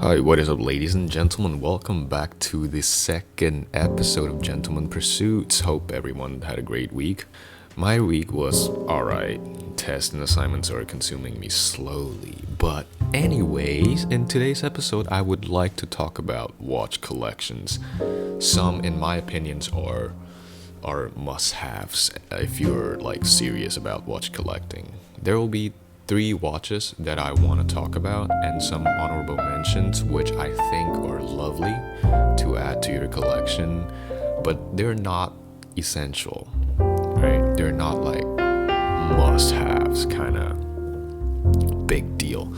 Hi, what is up, ladies and gentlemen? Welcome back to the second episode of Gentleman Pursuits. Hope everyone had a great week. My week was alright. Tests and assignments are consuming me slowly. But, anyways, in today's episode, I would like to talk about watch collections. Some, in my opinions, are must-haves if you're serious about watch collecting. There will be 3 watches that I want to talk about and some honorable mentions which I think are lovely to add to your collection, but they're not essential, right? They're not must-haves kind of big deal.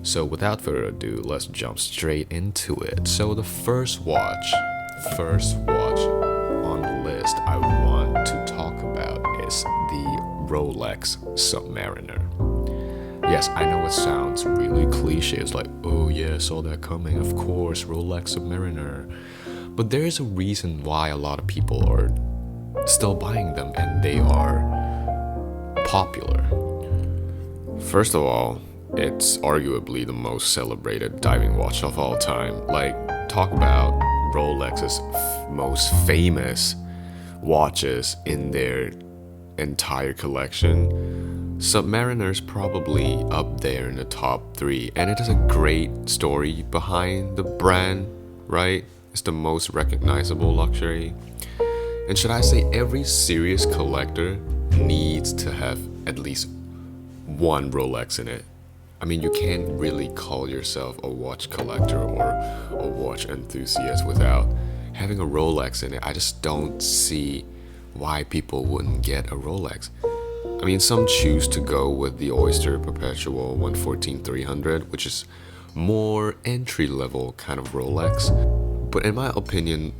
So without further ado, let's jump straight into it. So the first watch on the list I want to talk about is the Rolex Submariner. Yes, I know it sounds really cliche. It's like, oh yeah, saw that coming. Of course, Rolex Submariner. But there is a reason why a lot of people are still buying them and they are popular. First of all, it's arguably the most celebrated diving watch of all time. Talk about Rolex's most famous watches in their entire collection. Submariner's probably up there in the top 3, and it has a great story behind the brand, right? It's the most recognizable luxury. And should I say every serious collector needs to have at least one Rolex in it. I mean, you can't really call yourself a watch collector or a watch enthusiast without having a Rolex in it. I just don't see why people wouldn't get a Rolex. I mean, some choose to go with the Oyster Perpetual 114-300, which is more entry-level kind of Rolex. But in my opinion,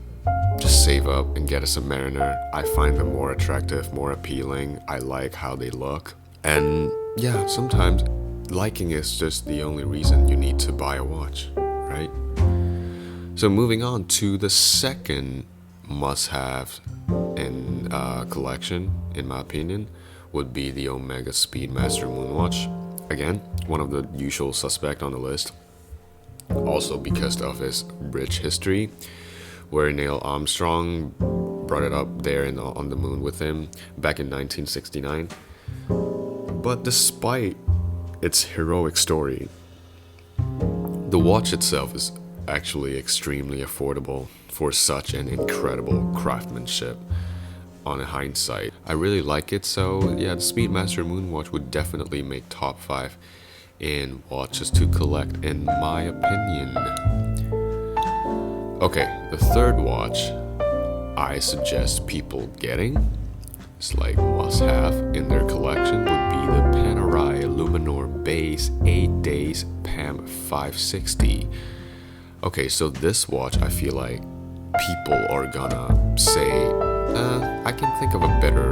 just save up and get a Submariner. I find them more attractive, more appealing. I like how they look. And yeah, sometimes liking is just the only reason you need to buy a watch, right? So moving on to the second must-have in collection, in my opinion, would be the Omega Speedmaster Moonwatch. Again, one of the usual suspect on the list. Also because of his rich history, where Neil Armstrong brought it up there on the moon with him back in 1969. But despite its heroic story, the watch itself is actually extremely affordable for such an incredible craftsmanship. On hindsight, I really like it, so yeah, the Speedmaster Moonwatch would definitely make top 5 in watches to collect, in my opinion. Okay, the third watch I suggest people getting, it's must-have in their collection, would be the Panerai Luminor Base 8 Days PAM 560. Okay, so this watch, I feel like people are gonna say, I can think of a better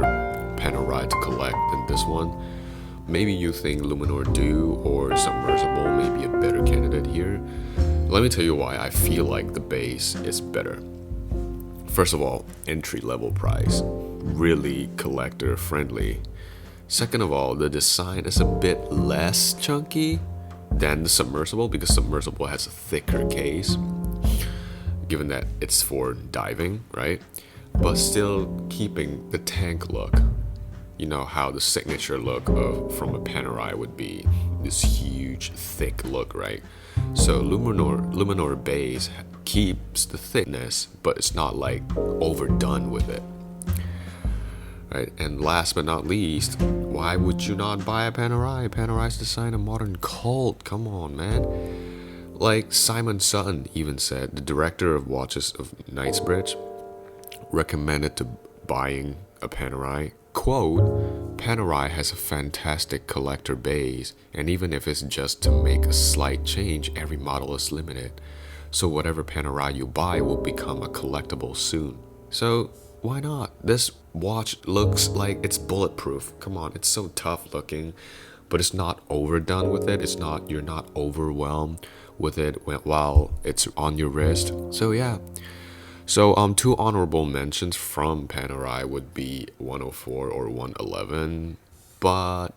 Panerai to collect than this one. Maybe you think Luminor Dew or Submersible may be a better candidate here. Let me tell you why I feel like the base is better. First of all, entry-level price. Really collector-friendly. Second of all, the design is a bit less chunky than the Submersible because Submersible has a thicker case, given that it's for diving, right? But still keeping the tank look. You know how the signature look from a Panerai would be this huge, thick look, right? So Luminor Base keeps the thickness, but it's not overdone with it, right? And last but not least, why would you not buy a Panerai? Panerai's design a modern cult. Come on, man. Like Simon Sutton even said, the director of watches of Knightsbridge, recommended to buying a Panerai. Quote, Panerai has a fantastic collector base, and even if it's just to make a slight change, every model is limited. So whatever Panerai you buy will become a collectible soon. So why not? This watch looks like it's bulletproof. Come on, it's so tough looking, but it's not overdone with it. You're not overwhelmed with it while it's on your wrist. So yeah. So 2 honorable mentions from Panerai would be 104 or 111, but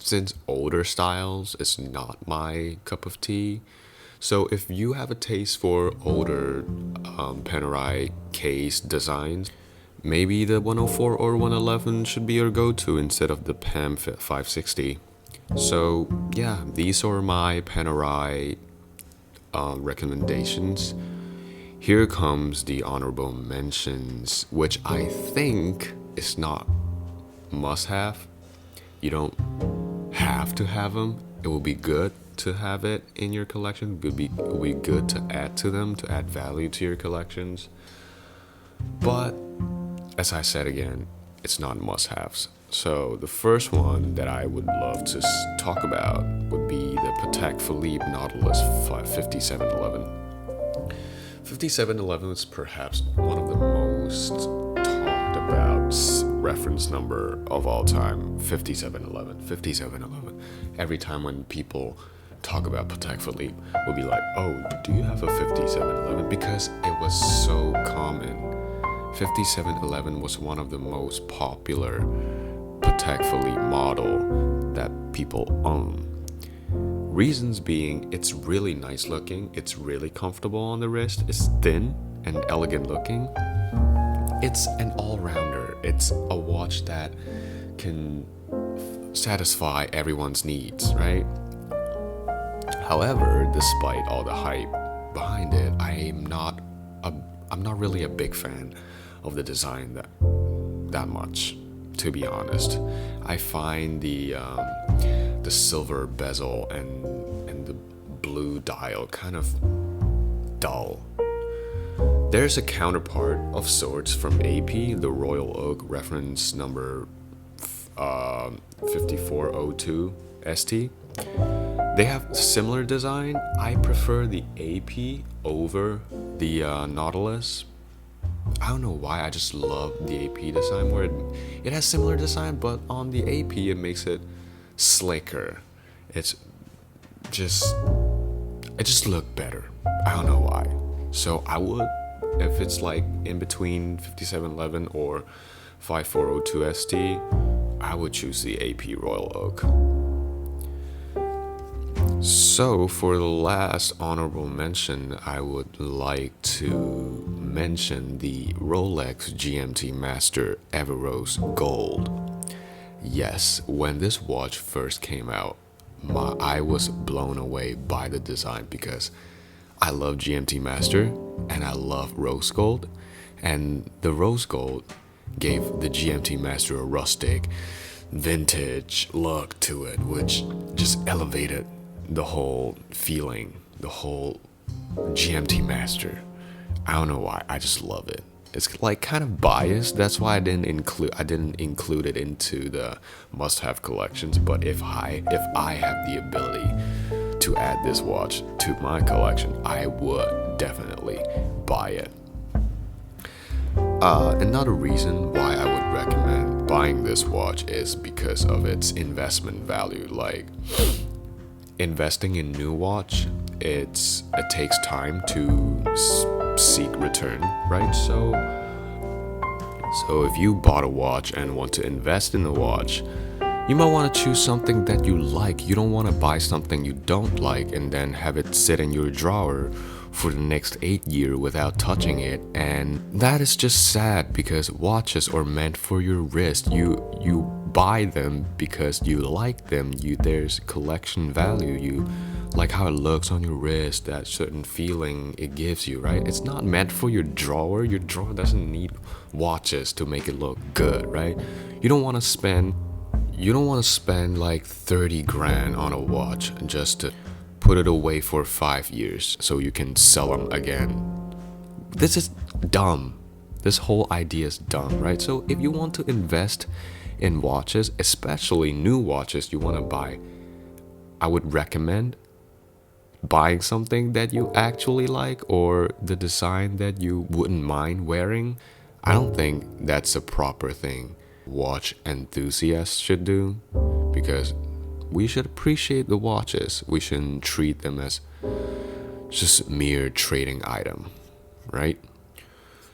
since older styles is not my cup of tea, So if you have a taste for older Panerai case designs, maybe the 104 or 111 should be your go-to instead of the PAM 560. So yeah, these are my Panerai recommendations. Here comes the honorable mentions, which I think is not must-have. You don't have to have them. It will be good to have it in your collection. It will be good to add to them, to add value to your collections. But as I said again, it's not must-haves. So the first one that I would love to talk about would be the Patek Philippe Nautilus 5711. 5711 is perhaps one of the most talked about reference number of all time. 5711, 5711. Every time when people talk about Patek Philippe, we'll be like, oh, do you have a 5711? Because it was so common. 5711 was one of the most popular Patek Philippe model that people own. Reasons being, it's really nice looking, it's really comfortable on the wrist, it's thin and elegant looking. It's an all-rounder. It's a watch that can satisfy everyone's needs, right? However, despite all the hype behind it, I'm not really a big fan of the design that much, to be honest. I find the silver bezel and the blue dial kind of dull. There's a counterpart of sorts from AP, the Royal Oak reference number 5402 ST. They have similar design. I prefer the AP over the Nautilus. I don't know why, I just love the AP design where it has similar design, but on the AP it makes it slicker. It just look better. I don't know why. So I would, if it's like in between 5711 or 5402 ST, I would choose the AP Royal Oak. So for the last honorable mention, I would like to mention the Rolex GMT Master Everose Gold. Yes, when this watch first came out, I was blown away by the design because I love GMT Master and I love rose gold, and the rose gold gave the GMT Master a rustic, vintage look to it, which just elevated the whole feeling, the whole GMT Master. I don't know why, I just love it. It's like kind of biased, that's why I didn't include it into the must-have collections. But if I have the ability to add this watch to my collection, I would definitely buy it. Another reason why I would recommend buying this watch is because of its investment value. Like, investing in new watch, it takes time to seek return, right? So if you bought a watch and want to invest in a watch, you might want to choose something that you like. You don't want to buy something you don't like and then have it sit in your drawer for the next 8 years without touching it. And that is just sad, because watches are meant for your wrist. You buy them because you like them. There's collection value. You like how it looks on your wrist, that certain feeling it gives you, right? It's not meant for your drawer. Your drawer doesn't need watches to make it look good, right? You don't want to spend like 30 grand on a watch just to put it away for 5 years so you can sell them again. This is dumb. This whole idea is dumb, right? So if you want to invest in watches, especially new watches you want to buy, I would recommend buying something that you actually like, or the design that you wouldn't mind wearing. I don't think that's a proper thing watch enthusiasts should do, because we should appreciate the watches. We shouldn't treat them as just mere trading item, right?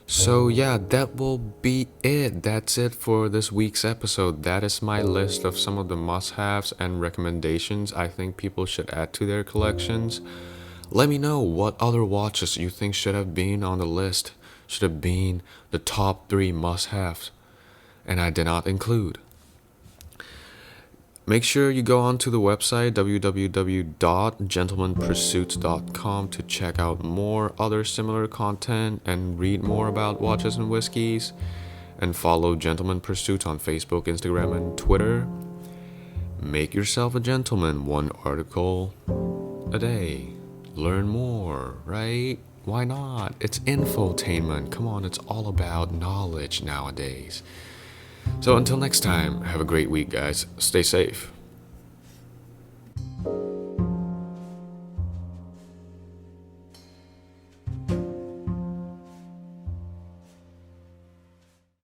So yeah, that will be it. That's it for this week's episode. That is my list of some of the must-haves and recommendations I think people should add to their collections. Let me know what other watches you think should have been on the list, should have been the top 3 must-haves, and I did not include. Make sure you go onto the website www.gentlemanpursuits.com to check out more other similar content and read more about watches and whiskeys. And follow Gentleman Pursuits on Facebook, Instagram, and Twitter. Make yourself a gentleman, 1 article a day. Learn more, right? Why not? It's infotainment. Come on, it's all about knowledge nowadays. So until next time, have a great week, guys. Stay safe.